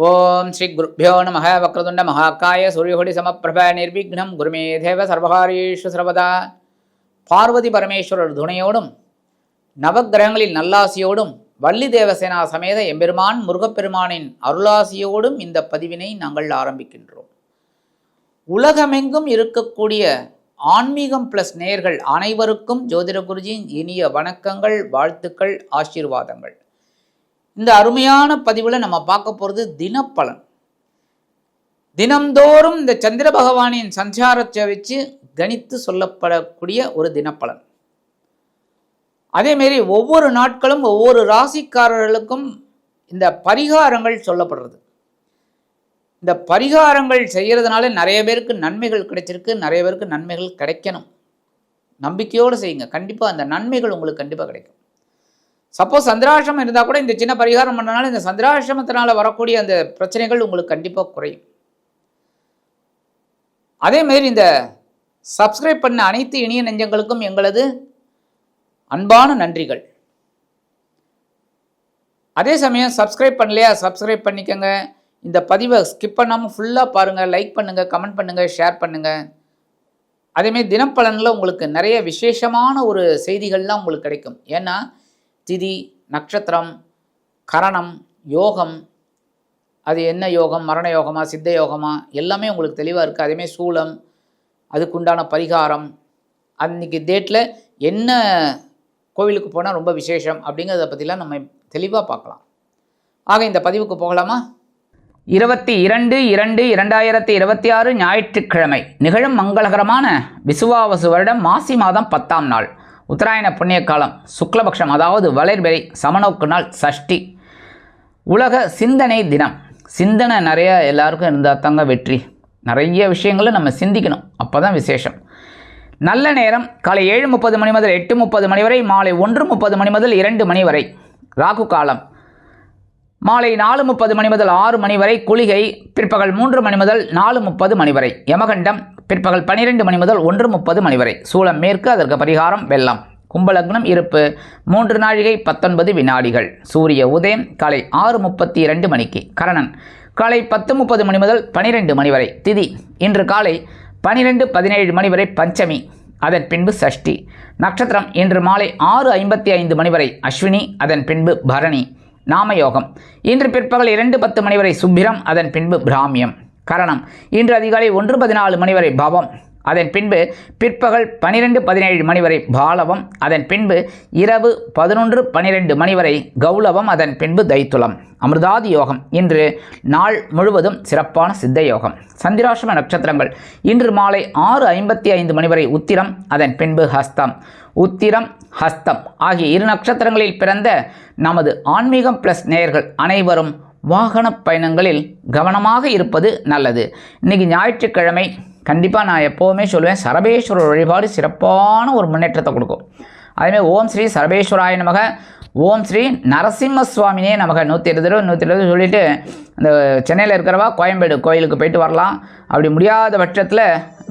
ஓம் ஸ்ரீ குருப்யோ நம வக்ரதுண்ட மகாகாய சூரியகோடி சமப்பிரப நிர்விக்னம் குருமே தேவ சர்வகாரீஷு சர்வதா. பார்வதி பரமேஸ்வரர் துணையோடும் நவக்கிரகங்களின் நல்லாசியோடும் வள்ளி தேவசேனா சமேத எம்பெருமான் முருகப்பெருமானின் அருளாசியோடும் இந்த பதிவினை நாங்கள் ஆரம்பிக்கின்றோம். உலகமெங்கும் இருக்கக்கூடிய ஆன்மீகம் பிளஸ் நேயர்கள் அனைவருக்கும் ஜோதிட குருஜியின் இனிய வணக்கங்கள், வாழ்த்துக்கள், ஆசீர்வாதங்கள். இந்த அருமையான பதிவில் நம்ம பார்க்க போகிறது தினப்பலன். தினம்தோறும் இந்த சந்திர பகவானின் சஞ்சாரத்தை வச்சு கணித்து சொல்லப்படக்கூடிய ஒரு தினப்பலன். அதேமாரி ஒவ்வொரு நாட்களும் ஒவ்வொரு ராசிக்காரர்களுக்கும் இந்த பரிகாரங்கள் சொல்லப்படுறது. இந்த பரிகாரங்கள் செய்கிறதுனால நிறைய பேருக்கு நன்மைகள் கிடைச்சிருக்கு, நிறைய பேருக்கு நன்மைகள் கிடைக்கணும். நம்பிக்கையோடு செய்யுங்க, கண்டிப்பாக அந்த நன்மைகள் உங்களுக்கு கண்டிப்பாக கிடைக்கும். சப்போஸ் சந்திராசிரமம் இருந்தால் கூட இந்த சின்ன பரிகாரம் பண்ணனால இந்த சந்திராசிரமத்தினால் வரக்கூடிய அந்த பிரச்சனைகள் உங்களுக்கு கண்டிப்பாக குறையும். அதேமாரி இந்த சப்ஸ்கிரைப் பண்ண அனைத்து இனிய நெஞ்சங்களுக்கும் எங்களது அன்பான நன்றிகள். அதே சமயம் சப்ஸ்கிரைப் பண்ணலையா, சப்ஸ்கிரைப் பண்ணிக்கோங்க. இந்த பதிவை ஸ்கிப் பண்ணாமல் ஃபுல்லாக பாருங்கள், லைக் பண்ணுங்கள், கமெண்ட் பண்ணுங்கள், ஷேர் பண்ணுங்கள். அதேமாரி தினப்பலனில் உங்களுக்கு நிறைய விசேஷமான ஒரு செய்திகள்லாம் உங்களுக்கு கிடைக்கும். ஏன்னா திதி, நட்சத்திரம், கரணம், யோகம், அது என்ன யோகம், மரண யோகமா, சித்த யோகமா, எல்லாமே உங்களுக்கு தெளிவாக இருக்குது. அதேமாதிரி சூலம், அதுக்குண்டான பரிகாரம், அன்றைக்கி டேட்டில் என்ன கோவிலுக்கு போனால் ரொம்ப விசேஷம் அப்படிங்கிறத பற்றிலாம் நம்ம தெளிவாக பார்க்கலாம். ஆக இந்த பதிவுக்கு போகலாமா? 22/2/2026 ஞாயிற்றுக்கிழமை நிகழும் மங்களகரமான விசுவாவசு வருடம் மாசி மாதம் 10ஆம் நாள், உத்தராயண புண்ணிய காலம், சுக்லபக்ஷம், அதாவது வளர்பிறை, சமநோக்கு நாள், சஷ்டி. உலக சிந்தனை தினம். சிந்தனை நிறைய எல்லாருக்கும் இருந்தால் தாங்க வெற்றி. நிறைய விஷயங்களை நம்ம சிந்திக்கணும், அப்போ தான் விசேஷம். நல்ல நேரம் காலை 7:30 மணி முதல் 8:30 மணி வரை, மாலை 1:30 மணி முதல் 2 மணி வரை. ராகு காலம் மாலை 4:30 மணி முதல் 6 மணி வரை. குளிகை பிற்பகல் 3 மணி முதல் 4:30 மணி வரை. யமகண்டம் பிற்பகல் 12 மணி முதல் 1:30 மணி வரை. சூலம் மேற்கு, அதற்கு பரிகாரம் வெள்ளம். கும்பலக்னம் இருப்பு 3 நாழிகை 19 வினாடிகள். சூரிய உதயம் காலை 6:32 மணிக்கு. கரணன் காலை 10:30 மணி முதல் 12 மணி வரை. திதி இன்று காலை 12:17 மணி வரை பஞ்சமி, அதன் பின்பு சஷ்டி. நட்சத்திரம் இன்று மாலை 6:55 மணி வரை அஸ்வினி, அதன் பின்பு பரணி. நாமயோகம் இன்று பிற்பகல் 2:10 மணி வரை சுப்பிரம், அதன் பின்பு பிராமியம். கரணம் இன்று அதிகாலை 1:14 மணி வரை பவம், அதன் பின்பு பிற்பகல் 12:17 மணி வரை பாலவம், அதன் பின்பு இரவு 11:12 மணி வரை கௌலவம், அதன் பின்பு தைத்துளம். அமிர்தாதி யோகம் இன்று நாள் முழுவதும் சிறப்பான சித்த யோகம். சந்திராசிரம நட்சத்திரங்கள் இன்று மாலை 6:55 மணி வரை உத்திரம், அதன் பின்பு ஹஸ்தம். உத்திரம், ஹஸ்தம் ஆகிய 2 நட்சத்திரங்களில் பிறந்த நமது ஆன்மீகம் பிளஸ் நேயர்கள் அனைவரும் வாகன பயணங்களில் கவனமாக இருப்பது நல்லது. இன்றைக்கி ஞாயிற்றுக்கிழமை, கண்டிப்பாக நான் எப்போவுமே சொல்லுவேன், சரபேஸ்வரர் வழிபாடு சிறப்பான ஒரு முன்னேற்றத்தை கொடுக்கும். அதேமாதிரி ஓம் ஸ்ரீ சரபேஸ்வராய நமக, ஓம் ஸ்ரீ நரசிம்ம சுவாமினே நமக 120 சொல்லிவிட்டு இந்த சென்னையில் இருக்கிறவா கோயம்பேடு கோயிலுக்கு போயிட்டு வரலாம். அப்படி முடியாத பட்சத்தில்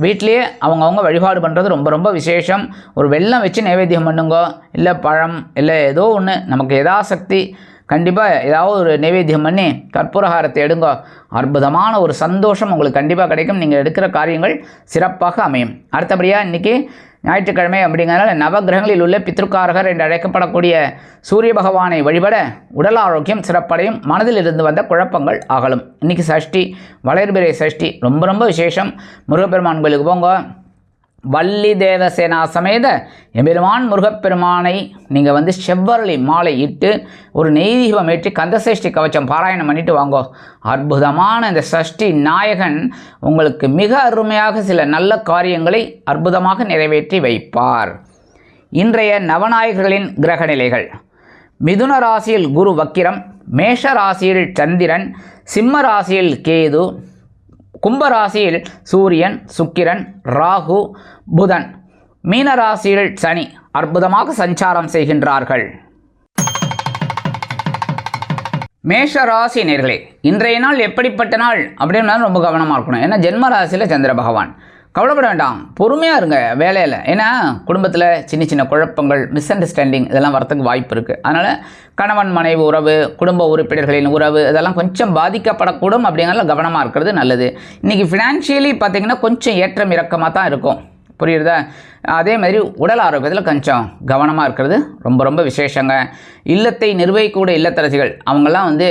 வீட்லேயே அவங்கவுங்க வழிபாடு பண்ணுறது ரொம்ப ரொம்ப விசேஷம். ஒரு வெல்லம் வச்சு நைவேத்தியம் பண்ணுங்க, இல்லை பழம், இல்லை ஏதோ ஒன்று, நமக்கு யதாசக்தி கண்டிப்பாக ஏதாவது ஒரு நைவேத்தியம் பண்ணி கற்பூரஹாரத்தை எடுங்க. அற்புதமான ஒரு சந்தோஷம் உங்களுக்கு கண்டிப்பாக கிடைக்கும். நீங்கள் எடுக்கிற காரியங்கள் சிறப்பாக அமையும். அடுத்தபடியாக இன்றைக்கி ஞாயிற்றுக்கிழமை அப்படிங்கிறதுனால நவகிரகங்களில் உள்ள பித்ருக்காரகர் என்று அழைக்கப்படக்கூடிய சூரிய பகவானை வழிபட உடல் ஆரோக்கியம் சிறப்படையும், மனதில் இருந்து வந்த குழப்பங்கள் அகலும். இன்றைக்கி சஷ்டி, வளர்பிறை சஷ்டி, ரொம்ப ரொம்ப விசேஷம். முருகப்பெருமான் கோயிலுக்கு போங்க. வள்ளி தேவசேனா சமேத எம்பெருமான் முருகப்பெருமானை நீங்கள் செவ்வரளி மாலை இட்டு ஒரு நெய்தீபம் ஏற்றி கந்தசஷ்டி கவச்சம் பாராயணம் பண்ணிட்டு வாங்கோ. அற்புதமான இந்த சஷ்டி நாயகன் உங்களுக்கு மிக அருமையாக சில நல்ல காரியங்களை அற்புதமாக நிறைவேற்றி வைப்பார். இன்றைய நவநாயகர்களின் கிரக நிலைகள். மிதுன ராசியில் குரு வக்கிரம், மேஷ ராசியில் சந்திரன், சிம்ம ராசியில் கேது, கும்பராசியில் சூரியன், சுக்கிரன், ராகு, புதன், மீனராசியில் சனி அற்புதமாக சஞ்சாரம் செய்கின்றார்கள். மேஷ ராசி நேயர்களே, இன்றைய நாள் எப்படிப்பட்ட நாள் அப்படின்னா ரொம்ப கவனமாக இருக்கணும். ஏன்னா ஜென்ம ராசியில் சந்திர பகவான், கவலைப்பட வேண்டாம், பொறுமையாக இருங்க வேலையில். ஏன்னா குடும்பத்தில் சின்ன சின்ன குழப்பங்கள், மிஸ் அண்டர்ஸ்டாண்டிங் இதெல்லாம் வரத்துக்கு வாய்ப்பு இருக்குது. அதனால் கணவன் மனைவி உறவு, குடும்ப உறுப்பினர்களின் உறவு இதெல்லாம் கொஞ்சம் பாதிக்கப்படக்கூடும். அப்படிங்கிறதுல கவனமாக இருக்கிறது நல்லது. இன்றைக்கி ஃபினான்ஷியலி பார்த்திங்கன்னா கொஞ்சம் ஏற்றம் இறக்கமாக தான் இருக்கும், புரியுறதா? அதே மாதிரி உடல் ஆரோக்கியத்தில் கொஞ்சம் கவனமாக இருக்கிறது ரொம்ப ரொம்ப விசேஷங்க. இல்லத்தை நிர்வகிக்கக்கூடிய இல்லத்தரசிகள் அவங்கெல்லாம்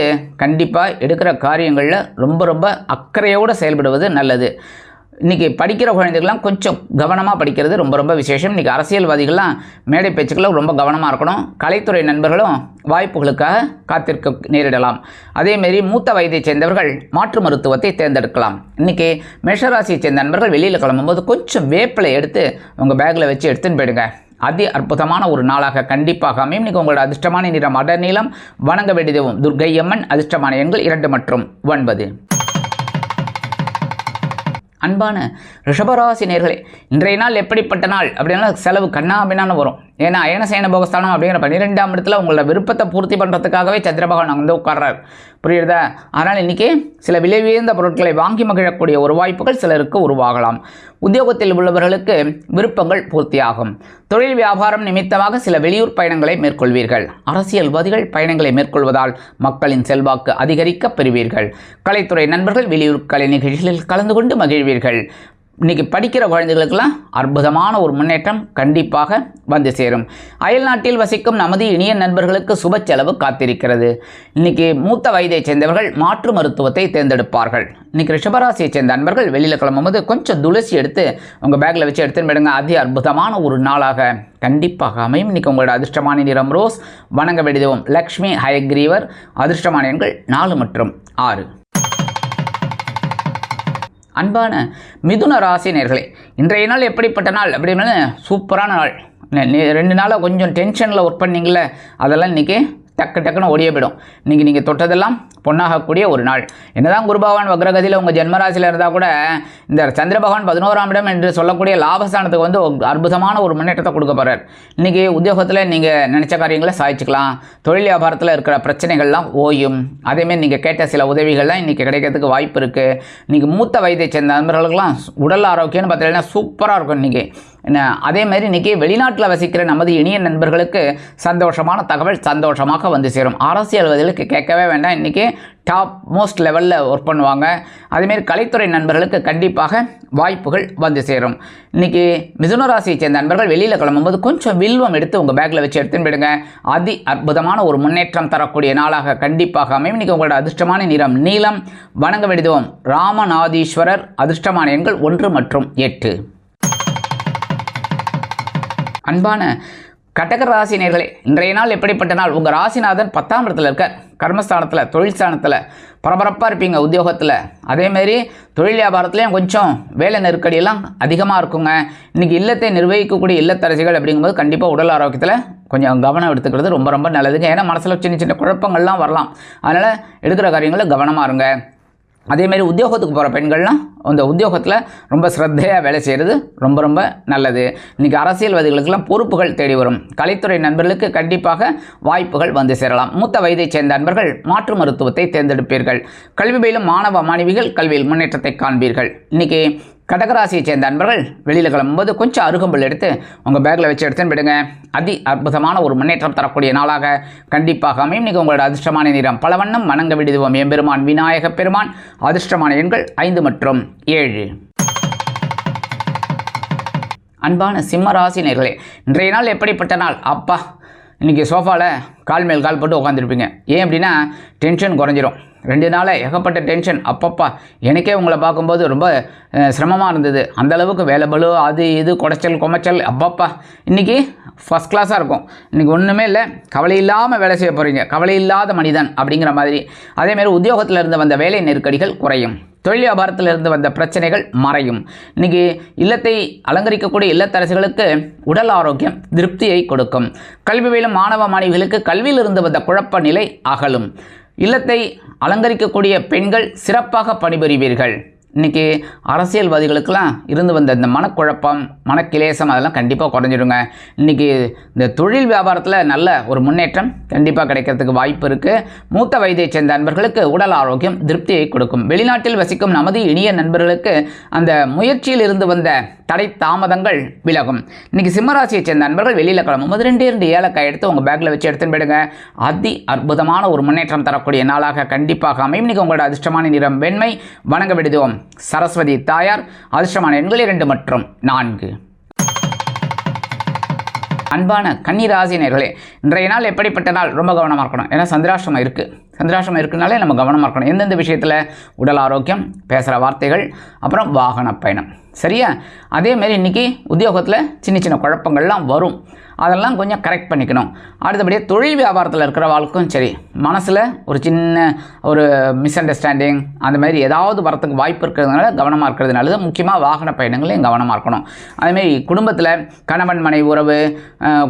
கண்டிப்பாக எடுக்கிற காரியங்களில் ரொம்ப ரொம்ப அக்கறையோடு செயல்படுவது நல்லது. இன்றைக்கி படிக்கிற குழந்தைகள்லாம் கொஞ்சம் கவனமாக படிக்கிறது ரொம்ப ரொம்ப விசேஷம். இன்றைக்கி அரசியல்வாதிகள்லாம் மேடை பேச்சுக்களில் ரொம்ப கவனமாக இருக்கணும். கலைத்துறை நண்பர்களும் வாய்ப்புகளுக்காக காத்திருக்க நேரிடலாம். அதேமாரி மூத்த வயதை சேர்ந்தவர்கள் மாற்று மருத்துவத்தை தேர்ந்தெடுக்கலாம். இன்றைக்கி மேஷராசியை சேர்ந்த நண்பர்கள் வெளியில் கிளம்பும்போது கொஞ்சம் வேப்பிலை எடுத்து உங்கள் பேக்கில் வச்சு எடுத்துன்னு போயிடுங்க. அதி அற்புதமான ஒரு நாளாக கண்டிப்பாக அமையும். இன்றைக்கி உங்களோட அதிர்ஷ்டமான நிறம் அடநீளம். வணங்க வேண்டியதும் துர்க்கை அம்மன். அதிர்ஷ்டமான எண்கள் 2 மற்றும் 9. அன்பான ரிஷபராசி நேயர்களே, இன்றைய நாள் எப்படிப்பட்ட நாள் அப்படின்னா செலவு கண்ணாபின்னான்னு வரும். ஏன்னா அயனசயன போகஸ்தானம் அப்படிங்கிற 12ஆம் இடத்துல உங்களோட விருப்பத்தை பூர்த்தி பண்ணுறதுக்காகவே சந்திர பகவான் உட்கார்றார், புரியுறதா? அதனால் இன்றைக்கி சில விலை உயர்ந்த பொருட்களை வாங்கி மகிழக்கூடிய ஒரு வாய்ப்புகள் சிலருக்கு உருவாகலாம். உத்தியோகத்தில் உள்ளவர்களுக்கு விருப்பங்கள் பூர்த்தியாகும். தொழில் வியாபாரம் நிமித்தமாக சில வெளியூர் பயணங்களை மேற்கொள்வீர்கள். அரசியல்வாதிகள் பயணங்களை மேற்கொள்வதால் மக்களின் செல்வாக்கு அதிகரிக்க பெறுவீர்கள். கலைத்துறை நண்பர்கள் வெளியூர் கலை நிகழ்ச்சிகளில் கலந்து கொண்டு மகிழ்வீர்கள். இன்றைக்கி படிக்கிற குழந்தைகளுக்கெல்லாம் அற்புதமான ஒரு முன்னேற்றம் கண்டிப்பாக வந்து சேரும். அயல்நாட்டில் வசிக்கும் நமது இனிய நண்பர்களுக்கு சுப செலவு காத்திருக்கிறது. இன்றைக்கி மூத்த வயதை சேர்ந்தவர்கள் மாற்று மருத்துவத்தை தேர்ந்தெடுப்பார்கள். இன்றைக்கி ரிஷபராசியை சேர்ந்த நண்பர்கள் வெளியில் கிளம்பும்போது கொஞ்சம் துளசி எடுத்து உங்கள் பேக்கில் வச்சு எடுத்துன்னு போயிடுங்க. அதி அற்புதமான ஒரு நாளாக கண்டிப்பாக அமையும். இன்றைக்கி உங்களோட அதிர்ஷ்டமான நிறம் ரோஸ். வணங்க வேண்டியதும் லக்ஷ்மி ஹயக்ரீவர். அதிர்ஷ்டமான எண்கள் 4 மற்றும் 6. அன்பான மிதுன ராசி நேயர்களே, இன்றைய நாள் எப்படிப்பட்ட நாள் அப்படின்னா சூப்பரான நாள். 2 நாளாக கொஞ்சம் டென்ஷனில் ஒர்க் பண்ணிங்களே அதெல்லாம் இன்றைக்கி டக்குன்னு ஓடியே போயிடும். இன்றைக்கி நீங்கள் தொட்டதெல்லாம் பொண்ணாகக்கூடிய ஒரு நாள். என்னதான் குரு பகவான் வக்ரகதியில் உங்கள் ஜென்மராசியில் இருந்தால் கூட இந்த சந்திர பகவான் 11ஆம் இடம் என்று சொல்லக்கூடிய லாபஸ்தானத்துக்கு அற்புதமான ஒரு முன்னேற்றத்தை கொடுக்க போகிறார். இன்றைக்கி உத்தியோகத்தில் நீங்கள் நினச்ச காரியங்களை சாதிச்சுக்கலாம். தொழில் வியாபாரத்தில் இருக்கிற பிரச்சனைகள்லாம் ஓயும். அதேமாரி நீங்கள் கேட்ட சில உதவிகள்லாம் இன்றைக்கி கிடைக்கிறதுக்கு வாய்ப்பு இருக்குது. இன்றைக்கி மூத்த வயதை சேர்ந்த நண்பர்களுக்கெல்லாம் உடல் ஆரோக்கியம்னு பார்த்தீங்கன்னா சூப்பராக இருக்கும் இன்றைக்கி. அதேமாதிரி இன்றைக்கி வெளிநாட்டில் வசிக்கிற நமது இனிய நண்பர்களுக்கு சந்தோஷமான தகவல் சந்தோஷமாக வந்து சேரும். அரசியல்வாதிகளுக்கு கேட்கவே வேண்டாம், இன்றைக்கி டாப் மோஸ்ட் லெவலில் ஒர்க் பண்ணுவாங்க. அதேமாரி கலைத்துறை நண்பர்களுக்கு கண்டிப்பாக வாய்ப்புகள் வந்து சேரும். இன்றைக்கி மிதுன ராசியை சேர்ந்த நண்பர்கள் வெளியில் கிளம்பும்போது கொஞ்சம் வில்வம் எடுத்து உங்கள் பேக்கில் வச்சு எடுத்துன்னு போயிடுங்க. அதி அற்புதமான ஒரு முன்னேற்றம் தரக்கூடிய நாளாக கண்டிப்பாக அமையும். இன்றைக்கி உங்களோட அதிர்ஷ்டமான நிறம் நீலம். வணங்க வேண்டியதும் ராமநாதீஸ்வரர். அதிர்ஷ்டமான எண்கள் 1 மற்றும் 8. அன்பான கடக ராசி நேயர்களே, இன்றைய நாள் எப்படிப்பட்ட நாள்? உங்கள் ராசிநாதன் 10ஆம் இடத்துல இருக்க கர்மஸ்தானத்தில், தொழில் ஸ்தானத்தில் பரபரப்பாக இருப்பீங்க உத்தியோகத்தில். அதேமாரி தொழில் வியாபாரத்துலேயும் கொஞ்சம் வேலை நெருக்கடியெல்லாம் அதிகமாக இருக்குங்க. இன்றைக்கி இல்லத்தை நிர்வகிக்கக்கூடிய இல்லத்தரசிகள் அப்படிங்கும்போது கண்டிப்பாக உடல் ஆரோக்கியத்தில் கொஞ்சம் கவனம் எடுத்துக்கிறது ரொம்ப ரொம்ப நல்லதுங்க. ஏன்னா மனசில் சின்ன சின்ன குழப்பங்கள்லாம் வரலாம். அதனால் எடுக்கிற காரியங்களில் கவனமாக இருங்க. அதேமாரி உத்தியோகத்துக்கு போகிற பெண்கள்லாம் அந்த உத்தியோகத்தில் ரொம்ப சிரத்தையாக வேலை செய்கிறது ரொம்ப ரொம்ப நல்லது. இன்றைக்கி அரசியல்வாதிகளுக்கெல்லாம் பொறுப்புகள் தேடி வரும். கலைத்துறை நண்பர்களுக்கு கண்டிப்பாக வாய்ப்புகள் வந்து சேரலாம். மூத்த வயதை சேர்ந்த நண்பர்கள் மாற்று மருத்துவத்தை தேர்ந்தெடுப்பீர்கள். கல்வி பயிலும் மாணவ மாணவிகள் கல்வியில் முன்னேற்றத்தை காண்பீர்கள். இன்றைக்கி கடகராசியை சேர்ந்த நண்பர்கள் வெளியில் கிளம்பும்போது கொஞ்சம் அருகம்புல் எடுத்து உங்கள் பேக்கில் வச்சு எடுத்துன்னு போயிடுங்க. அதி அற்புதமான ஒரு முன்னேற்றம் தரக்கூடிய நாளாக கண்டிப்பாக அமையும். இன்றைக்கி உங்களோட அதிர்ஷ்டமான நிறம் பலவண்ணம். வணங்க விடுதுவோம் எம்பெருமான் விநாயக பெருமான். அதிர்ஷ்டமான எண்கள் 5 மற்றும் 7. அன்பான சிம்ம ராசி நேயர்களே, இன்றைய நாள் எப்படிப்பட்ட நாள்? அப்பா, இன்றைக்கி சோஃபாவில் கால் மேல் கால் போட்டு உட்காந்துருப்பீங்க. ஏன் அப்படின்னா டென்ஷன் குறைஞ்சிரும். 2 நாளாக ஏகப்பட்ட டென்ஷன். அப்பப்பா, எனக்கே உங்களை பார்க்கும்போது ரொம்ப சிரமமாக இருந்தது. அந்தளவுக்கு வேலை பலு, அது இது குடைச்சல் கொமைச்சல். அப்பப்பா, இன்றைக்கி ஃபஸ்ட் கிளாஸாக இருக்கும். இன்றைக்கி ஒன்றுமே இல்லை, கவலை இல்லாமல் வேலை செய்ய போகிறீங்க. கவலை இல்லாத மனிதன் அப்படிங்கிற மாதிரி. அதேமாரி உத்தியோகத்தில் இருந்து வந்த வேலை நெருக்கடிகள் குறையும். தொழில் வியாபாரத்திலிருந்து வந்த பிரச்சனைகள் மறையும். இன்றைக்கி இல்லத்தை அலங்கரிக்கக்கூடிய இல்லத்தரசிகளுக்கு உடல் ஆரோக்கியம் திருப்தியை கொடுக்கும். கல்வி பயிலும் மாணவ மாணவிகளுக்கு கல்வியிலிருந்து வந்த குழப்ப நிலை அகலும். இல்லத்தை அலங்கரிக்கக்கூடிய பெண்கள் சிறப்பாக பணிபுரிவீர்கள். இன்றைக்கி அரசியல்வாதிகளுக்கெல்லாம் இருந்து வந்த இந்த மனக்குழப்பம் மனக்கிலேசம் அதெல்லாம் கண்டிப்பாக குறைஞ்சிடுங்க. இன்றைக்கி இந்த தொழில் வியாபாரத்தில் நல்ல ஒரு முன்னேற்றம் கண்டிப்பாக கிடைக்கிறதுக்கு வாய்ப்பு இருக்குது. மூத்த வயதைச் சேர்ந்த நண்பர்களுக்கு உடல் ஆரோக்கியம் திருப்தியை கொடுக்கும். வெளிநாட்டில் வசிக்கும் நமது இனிய நண்பர்களுக்கு அந்த முயற்சியில் இருந்து வந்த தடை தாமதங்கள் விலகும். இன்றைக்கி சிம்மராசியைச் சேர்ந்த நண்பர்கள் வெளியில் கிளம்பும்போது 2 ஏலக்காய் எடுத்து உங்கள் பேக்கில் வச்சு எடுத்துன்னு போயிடுங்க. அதி அற்புதமான ஒரு முன்னேற்றம் தரக்கூடிய நாளாக கண்டிப்பாக அமையும். இன்றைக்கி உங்களோட அதிர்ஷ்டமான நிறம் வெண்மை. வணங்க விடுவோம் சரஸ்வதி தாயார். அதிர்ஷ்டமான எண்கள் 2 மற்றும் 4. அன்பான கன்னிராசினியர்களே, இன்றைய நாள் எப்படிப்பட்ட நாள்? ரொம்ப கவனமாக இருக்கணும். ஏன்னா சந்திராஷ்டமம் இருக்குது. சந்திராஷ்டமம் இருக்குனாலே நம்ம கவனமாக இருக்கணும். எந்தெந்த விஷயத்தில்? உடல் ஆரோக்கியம், பேசுகிற வார்த்தைகள், அப்புறம் வாகன பயணம். சரியா? அதேமாரி இன்றைக்கி உத்தியோகத்தில் சின்ன சின்ன குழப்பங்கள்லாம் வரும். அதெல்லாம் கொஞ்சம் கரெக்ட் பண்ணிக்கணும். அடுத்தபடியாக தொழில் வியாபாரத்தில் இருக்கிறவாளுக்கும் சரி, மனசில் ஒரு சின்ன ஒரு மிஸ் அண்டர்ஸ்டாண்டிங் அந்த மாதிரி ஏதாவது வரத்துக்கு வாய்ப்பு இருக்கிறதுனால கவனமாக இருக்கிறது நல்லது. முக்கியமாக வாகன பயணங்களையும் கவனமாக இருக்கணும். அதேமாரி குடும்பத்தில் கணவன் மனைவி உறவு,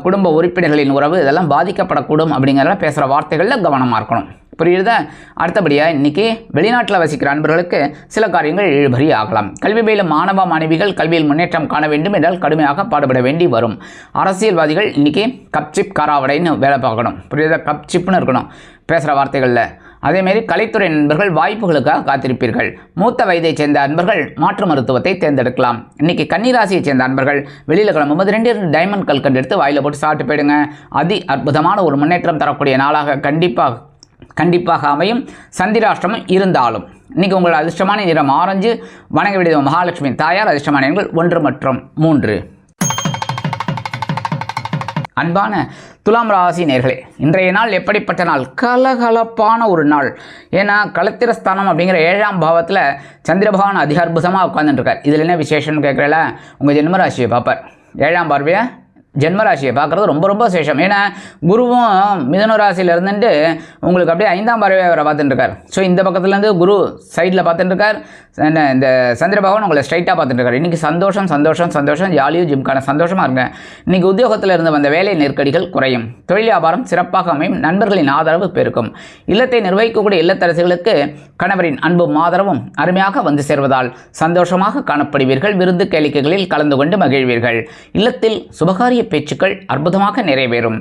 குடும்ப உறுப்பினர்களின் உறவு இதெல்லாம் பாதிக்கப்படக்கூடும் அப்படிங்கிறத பேசுகிற வார்த்தைகளில் கவனமாக இருக்கணும். புரியுதா? அடுத்தபடியாக இன்றைக்கி வெளிநாட்டில் வசிக்கிற அன்பர்களுக்கு சில காரியங்கள் இழுபறி ஆகலாம். கல்வி பயிலும் மாணவ மாணவிகள் கல்வியில் முன்னேற்றம் காண வேண்டும் என்றால் கடுமையாக பாடுபட வேண்டி வரும். அரசியல்வாதிகள் இன்றைக்கி கப்சிப் காராவடைன்னு வேலை பார்க்கணும். புரியுதா? கப்சிப்னு இருக்கணும் பேசுகிற வார்த்தைகளில். அதேமாரி கலைத்துறை நண்பர்கள் வாய்ப்புகளுக்காக காத்திருப்பீர்கள். மூத்த வயதைச் சேர்ந்த அன்பர்கள் மாற்று மருத்துவத்தை தேர்ந்தெடுக்கலாம். இன்றைக்கி கன்னிராசியைச் சேர்ந்த அன்பர்கள் வெளியில் கிளம்பும்போது 2 டைமண்ட் கல்கண்டு எடுத்து வாயில் போட்டு சாப்பிட்டு போயிடுங்க. அதி அற்புதமான ஒரு முன்னேற்றம் தரக்கூடிய நாளாக கண்டிப்பாக அமையும். சந்திராஷ்டமம் இருந்தாலும் இன்றைக்கி உங்களோட அதிர்ஷ்டமான நிறம் ஆரஞ்சு. வணங்க விடுவோம் மகாலட்சுமி தாயார். அதிர்ஷ்டமான எண்கள் 1 மற்றும் 3. அன்பான துலாம் ராசி நேயர்களே, இன்றைய நாள் எப்படிப்பட்ட நாள்? கலகலப்பான ஒரு நாள். ஏன்னா களத்திரஸ்தானம் அப்படிங்கிற 7ஆம் பாவத்தில் சந்திர பகவான் அதிக அற்புதமாக உட்காந்துட்டுருக்கார். இதில் என்ன விசேஷம்னு கேட்குறல, உங்கள் ஜென்மராசியை பார்ப்பார். 7ஆம் பார்வையை ஜென்மராசியை பார்க்குறது ரொம்ப ரொம்ப விசேஷம். ஏன்னா குருவும் மிதுன ராசியில் இருந்துட்டு உங்களுக்கு அப்படியே 5ஆம் பார்வையை அவரை பார்த்துட்டுருக்கார். ஸோ இந்த பக்கத்துலேருந்து குரு சைடில் பார்த்துட்டுருக்கார். இந்த சந்திர பகவான் உங்களை ஸ்ட்ரைட்டாக பார்த்துட்டுருக்கார். இன்றைக்கி சந்தோஷம் ஜாலியும் ஜிம்கான சந்தோஷமாக இருங்க. இன்றைக்கி உத்தியோகத்தில் இருந்து வந்த வேலை நெருக்கடிகள் குறையும். தொழில் வியாபாரம் சிறப்பாக அமையும். நண்பர்களின் ஆதரவு பெருக்கும். இல்லத்தை நிர்வகிக்கக்கூடிய இல்லத்தரசிகளுக்கு கணவரின் அன்பும் ஆதரவும் அருமையாக வந்து சேர்வதால் சந்தோஷமாக காணப்படுவீர்கள். விருந்து கேளிக்கைகளில் கலந்து கொண்டு மகிழ்வீர்கள். இல்லத்தில் சுபகாரிய பேச்சுக்கள் அற்புதமாக நிறைவேறும்.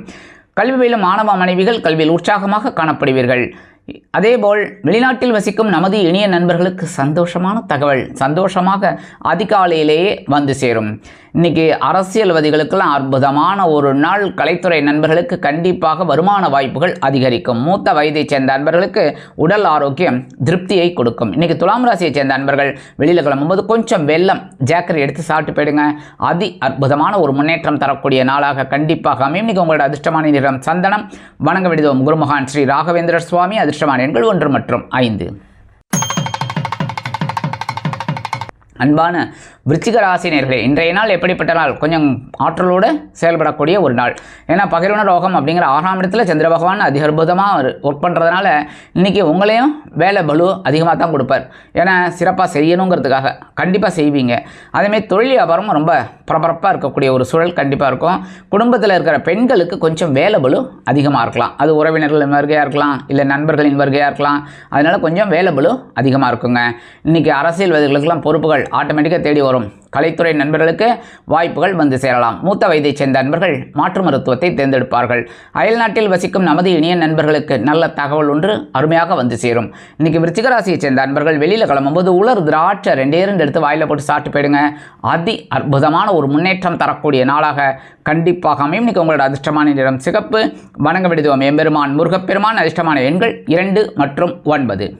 கல்வி பயிலும் மாணவ மனைவிகள் கல்வியில் உற்சாகமாக காணப்படுவீர்கள். அதேபோல் வெளிநாட்டில் வசிக்கும் நமது இனிய நண்பர்களுக்கு சந்தோஷமான தகவல் சந்தோஷமாக அதிகாலையிலேயே வந்து சேரும். இன்றைக்கி அரசியல்வாதிகளுக்கெல்லாம் அற்புதமான ஒரு நாள். கலைத்துறை நண்பர்களுக்கு கண்டிப்பாக வருமான வாய்ப்புகள் அதிகரிக்கும். மூத்த வயதைச் சேர்ந்த நண்பர்களுக்கு உடல் ஆரோக்கியம் திருப்தியை கொடுக்கும். இன்றைக்கி துலாம் ராசியைச் சேர்ந்த நண்பர்கள் வெளியில் கிளம்பும்போது கொஞ்சம் வெல்லம் ஜாக்கரி எடுத்து சாப்பிட்டு போயிடுங்க. அதி அற்புதமான ஒரு முன்னேற்றம் தரக்கூடிய நாளாக கண்டிப்பாக அமையும். இன்றைக்கி உங்களோட அதிர்ஷ்டமான நிறம் சந்தனம். வணங்க விடுவோம் குருமகான் ஸ்ரீ ராகவேந்திர சுவாமி. அதிர்ஷ்டமான எண்கள் 1 மற்றும் 5. அன்பான விருச்சிக ராசி நேயர்களே, இன்றைய நாள் எப்படிப்பட்ட நாள்? கொஞ்சம் ஆற்றலோடு செயல்படக்கூடிய ஒரு நாள். ஏன்னா பகிர்வன ரோகம் அப்படிங்கிற 6ஆம் இடத்துல சந்திர பகவான் அதிக அற்புதமாக ஒர்க் பண்ணுறதுனால இன்றைக்கி உங்களையும் வேலை பலு அதிகமாக தான் கொடுப்பார். ஏன்னா சிறப்பாக செய்யணுங்கிறதுக்காக கண்டிப்பாக செய்வீங்க. அதேமாதிரி தொழில் வியாபாரமும் ரொம்ப பரபரப்பாக இருக்கக்கூடிய ஒரு சூழல் கண்டிப்பாக இருக்கும். குடும்பத்தில் இருக்கிற பெண்களுக்கு கொஞ்சம் வேலை பலு அதிகமாக இருக்கலாம். அது உறவினர்களின் வருகையாக இருக்கலாம், இல்லை நண்பர்களின் வருகையாக இருக்கலாம். அதனால் கொஞ்சம் வேலை பலு அதிகமாக இருக்குங்க. இன்றைக்கி அரசியல்வாதிகளுக்கெல்லாம் பொறுப்புகள் ஆட்டோமேட்டிக்காக தேடி வரும். கலைத்துறை நண்பர்களுக்கு வாய்ப்புகள் வந்து சேரலாம். மூத்த வயதைச் சேர்ந்த நண்பர்கள் மாற்று மருத்துவத்தை தேர்ந்தெடுப்பார்கள். அயல்நாட்டில் வசிக்கும் நமது இனிய நண்பர்களுக்கு நல்ல தகவல் ஒன்று அருமையாக வந்து சேரும். இன்றைக்கி விருச்சிக ராசியைச் சேர்ந்த நண்பர்கள் வெளியில் கிளம்பும்போது உலர் திராட்சை 2 எடுத்து வாயில் போட்டு சாப்பிட்டு போயிடுங்க. அதி அற்புதமான ஒரு முன்னேற்றம் தரக்கூடிய நாளாக கண்டிப்பாக அமையும். இன்றைக்கி உங்களோட அதிர்ஷ்டமான நிறம் சிகப்பு. வணங்க விடுவோம் எம்பெருமான் முருகப்பெருமான். அதிர்ஷ்டமான எண்கள் 2 மற்றும் 9.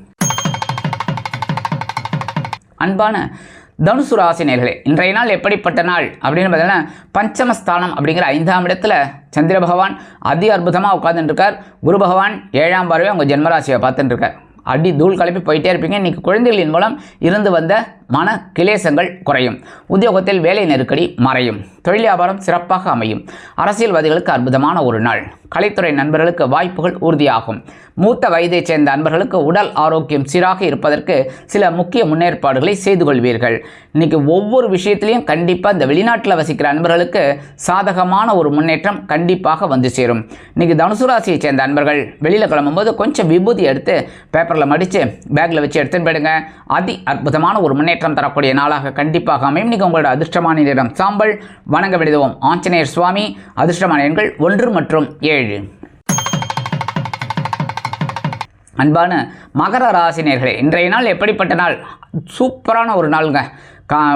அன்பான தனுசு ராசி நேயர்களே, இன்றைய நாள் எப்படிப்பட்ட நாள் அப்படின்னு பார்த்தீங்கன்னா பஞ்சமஸ்தானம் அப்படிங்கிற 5ஆம் இடத்துல சந்திர பகவான் அதி அற்புதமாக உட்கார்ந்துட்டுருக்கார். குரு பகவான் 7ஆம் பார்வையை உங்கள் ஜென்மராசியை பார்த்துட்டுருக்கார். அடி தூள் கிளப்பி போயிட்டே இருப்பீங்க. இன்றைக்கி குழந்தைகளின் மூலம் இருந்து வந்த மன கிளேசங்கள் குறையும். உத்தியோகத்தில் வேலை நெருக்கடி மறையும். தொழில் வியாபாரம் சிறப்பாக அமையும். அரசியல்வாதிகளுக்கு அற்புதமான ஒரு நாள். கலைத்துறை நண்பர்களுக்கு வாய்ப்புகள் உறுதியாகும். மூத்த வயதைச் சேர்ந்த நண்பர்களுக்கு உடல் ஆரோக்கியம் சீராக இருப்பதற்கு சில முக்கிய முன்னேற்பாடுகளை செய்து கொள்வீர்கள். இன்றைக்கி ஒவ்வொரு விஷயத்திலையும் கண்டிப்பாக இந்த வெளிநாட்டில் வசிக்கிற நண்பர்களுக்கு சாதகமான ஒரு முன்னேற்றம் கண்டிப்பாக வந்து சேரும். இன்றைக்கி தனுசு ராசியைச் சேர்ந்த நண்பர்கள் வெளியில் கிளம்பும்போது கொஞ்சம் விபூதி எடுத்து பேப்பரில் மடித்து பேக்கில் வச்சு எடுத்துன்னு போயிடுங்க. அதி அற்புதமான ஒரு முன்னேற்றம் முன்னேற்றம் தரக்கூடிய நாளாக கண்டிப்பாக அமையும். இன்றைக்கி உங்களோட அதிர்ஷ்டமான நிறம் சாம்பல். வணங்க விடுவோம் ஆஞ்சநேயர் சுவாமி. அதிர்ஷ்டமான எண்கள் 1 மற்றும் 7. அன்பான மகர ராசினியர்களே, இன்றைய நாள் எப்படிப்பட்ட நாள்? சூப்பரான ஒரு நாளுங்க.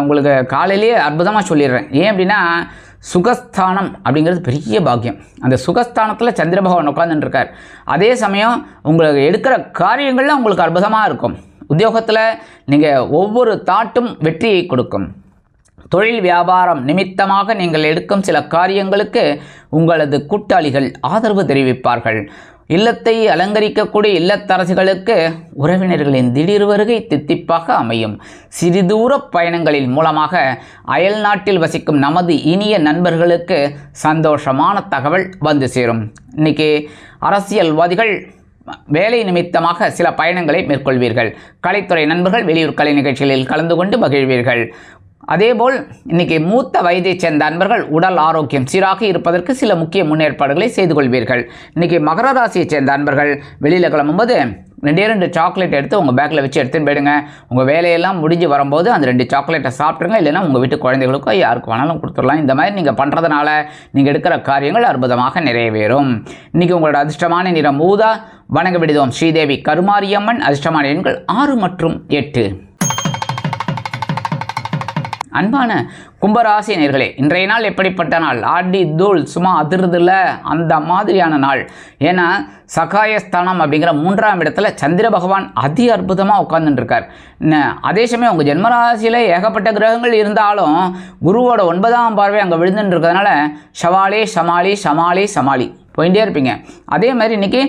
உங்களுக்கு காலையிலேயே அற்புதமாக சொல்லிடுறேன். ஏன் அப்படின்னா, சுகஸ்தானம் அப்படிங்கிறது பெரிய பாக்கியம். அந்த சுகஸ்தானத்தில் சந்திர பகவான் உட்காந்துருக்கார். அதே சமயம் உங்களுக்கு எடுக்கிற காரியங்கள்லாம் உங்களுக்கு அற்புதமாக இருக்கும். உத்தியோகத்தில் நீங்கள் ஒவ்வொரு தாட்டும் வெற்றியை கொடுக்கும். தொழில் வியாபாரம் நிமித்தமாக நீங்கள் எடுக்கும் சில காரியங்களுக்கு உங்களது கூட்டாளிகள் ஆதரவு தெரிவிப்பார்கள். இல்லத்தை அலங்கரிக்கக்கூடிய இல்லத்தரசிகளுக்கு உறவினர்களின் திடீர் வருகை தித்திப்பாக அமையும். சிறிதூர பயணங்களின் மூலமாக அயல் நாட்டில் வசிக்கும் நமது இனிய நண்பர்களுக்கு சந்தோஷமான தகவல் வந்து சேரும். இன்றைக்கி அரசியல்வாதிகள் வேலை நிமித்தமாக சில பயணங்களை மேற்கொள்வீர்கள். கலைத்துறை நண்பர்கள் வெளியூர் கலை நிகழ்ச்சிகளில் கலந்து கொண்டு மகிழ்வீர்கள். அதேபோல் இன்றைக்கி மூத்த வயதைச் சேர்ந்த அன்பர்கள் உடல் ஆரோக்கியம் சீராக இருப்பதற்கு சில முக்கிய முன்னேற்பாடுகளை செய்து கொள்வீர்கள். இன்றைக்கி மகர ராசியைச் சேர்ந்த அன்பர்கள் வெளியில் கிளம்பும்போது 2 சாக்லேட் எடுத்து உங்கள் பேக்கில் வச்சு எடுத்துன்னு போயிடுங்க. உங்கள் வேலையெல்லாம் முடிஞ்சு வரும்போது அந்த 2 சாக்லேட்டை சாப்பிட்ருங்க. இல்லைன்னா உங்கள் வீட்டு குழந்தைகளுக்கோ யாருக்கு வேணாலும் கொடுத்துடலாம். இந்த மாதிரி நீங்கள் பண்ணுறதுனால நீங்கள் எடுக்கிற காரியங்கள் அற்புதமாக நிறைவேறும். இன்றைக்கி உங்களோட அதிர்ஷ்டமான நிறம் ஊதா. வணங்க விடுவோம் ஸ்ரீதேவி கருமாரியம்மன். அதிர்ஷ்டமான எண்கள் 6 மற்றும் 8. அன்பான கும்பராசி நேயர்களே, இன்றைய நாள் எப்படிப்பட்ட நாள்? ஆடி தூள் சும்மா அதிர்தில்ல அந்த மாதிரியான நாள். ஏன்னா சகாயஸ்தானம் அப்படிங்கிற 3ஆம் இடத்துல சந்திர பகவான் அதி அற்புதமாக உட்கார்ந்துட்டுருக்கார். அதே சமயம் உங்கள் ஜென்மராசியில் ஏகப்பட்ட கிரகங்கள் இருந்தாலும் குருவோட 9ஆம் பார்வை அங்கே விழுந்துட்டு இருக்கிறதுனால சவாலே சமாளி சமாளி சமாளி போயிட்டே இருப்பீங்க. அதே மாதிரி இன்றைக்கி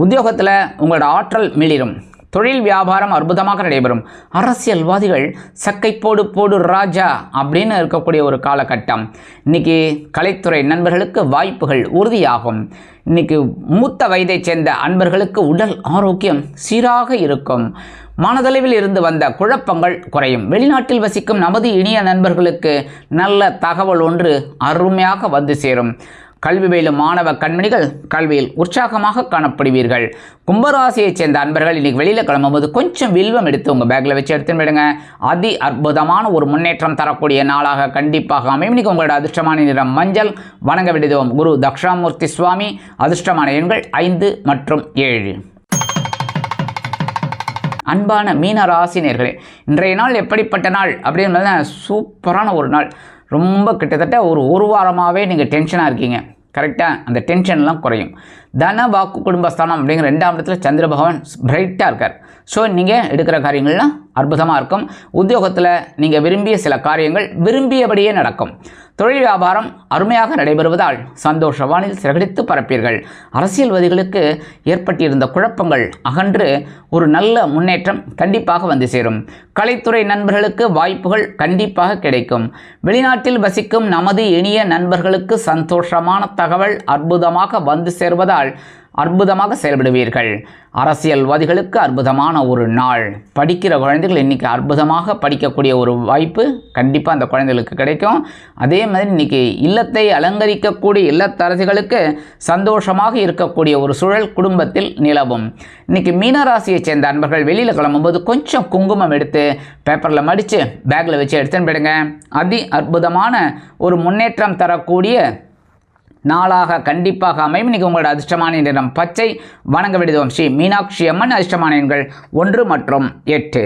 உத்தியோகத்தில் உங்களோட ஆற்றல் மிளிரும். தொழில் வியாபாரம் அற்புதமாக நடைபெறும். அரசியல்வாதிகள் சக்கை போடு போடு ராஜா அப்படின்னு இருக்கக்கூடிய ஒரு காலகட்டம். இன்றைக்கி கலைத்துறை நண்பர்களுக்கு வாய்ப்புகள் உறுதியாகும். இன்றைக்கி மூத்த வயதைச் சேர்ந்த அன்பர்களுக்கு உடல் ஆரோக்கியம் சீராக இருக்கும். மனதளவில் இருந்து வந்த குழப்பங்கள் குறையும். வெளிநாட்டில் வசிக்கும் நமது இனிய நண்பர்களுக்கு நல்ல தகவல் ஒன்று அருமையாக வந்து சேரும். கல்வி பயிலும் மாணவ கண்மணிகள் கல்வியில் உற்சாகமாக காணப்படுவீர்கள். கும்பராசியைச் சேர்ந்த அன்பர்கள் இன்றைக்கி வெளியில் கிளம்பும்போது கொஞ்சம் வில்வம் எடுத்து உங்கள் பேக்கில் வச்சு எடுத்துன்னு விடுங்க. அதி அற்புதமான ஒரு முன்னேற்றம் தரக்கூடிய நாளாக கண்டிப்பாக அமையும். இன்றைக்கி உங்களோட அதிர்ஷ்டமான நிறம் மஞ்சள். வணங்க விடுவோம் குரு தக்ஷாமூர்த்தி சுவாமி. அதிர்ஷ்டமான எண்கள் 5 மற்றும் 7. அன்பான மீன ராசினியர்களே, இன்றைய நாள் எப்படிப்பட்ட நாள் அப்படின்றது சூப்பரான ஒரு நாள். ரொம்ப கிட்டத்தட்ட ஒரு வாரமாகவே நீங்கள் டென்ஷனாக இருக்கீங்க. கரெக்டாக அந்த டென்ஷன்லாம் குறையும். தன வாக்கு குடும்பஸ்தானம் அப்படிங்கிற 2ஆம் இடத்துல சந்திர பகவான் பிரைட்டாக இருக்கார். ஸோ நீங்கள் எடுக்கிற காரியங்கள்லாம் அற்புதமாக இருக்கும். உத்தியோகத்தில் நீங்கள் விரும்பிய சில காரியங்கள் விரும்பியபடியே நடக்கும். தொழில் வியாபாரம் அருமையாக நடைபெறுவதால் சந்தோஷ வானில் சிறகடித்து பரப்பீர்கள். அரசியல்வாதிகளுக்கு ஏற்பட்டிருந்த குழப்பங்கள் அகன்று ஒரு நல்ல முன்னேற்றம் கண்டிப்பாக வந்து சேரும். கலைத்துறை நண்பர்களுக்கு வாய்ப்புகள் கண்டிப்பாக கிடைக்கும். வெளிநாட்டில் வசிக்கும் நமது இனிய நண்பர்களுக்கு சந்தோஷமான தகவல் அற்புதமாக வந்து சேர்வதால் அற்புதமாக செயல்படுவீர்கள். அரசியல்வாதிகளுக்கு அற்புதமான ஒரு நாள். படிக்கிற குழந்தைகள் இன்றைக்கி அற்புதமாக படிக்கக்கூடிய ஒரு வாய்ப்பு கண்டிப்பாக அந்த குழந்தைகளுக்கு கிடைக்கும். அதே மாதிரி இன்றைக்கி இல்லத்தை அலங்கரிக்கக்கூடிய இல்லத்தரசிகளுக்கு சந்தோஷமாக இருக்கக்கூடிய ஒரு சூழல் குடும்பத்தில் நிலவும். இன்றைக்கி மீனராசியைச் சேர்ந்த அன்பர்கள் வெளியில் கிளம்பும்போது கொஞ்சம் குங்குமம் எடுத்து பேப்பரில் மடித்து பேக்கில் வச்சு எடுத்துன்னு போயிடுங்க. அதி அற்புதமான ஒரு முன்னேற்றம் தரக்கூடிய நாளாக கண்டிப்பாக அமையும். இன்றைக்கி உங்களோட அதிர்ஷ்டமான நிறம் பச்சை. வணங்க விடுவோம் ஸ்ரீ மீனாட்சி அம்மன். அதிர்ஷ்டமான எண்கள் 1 மற்றும் 8.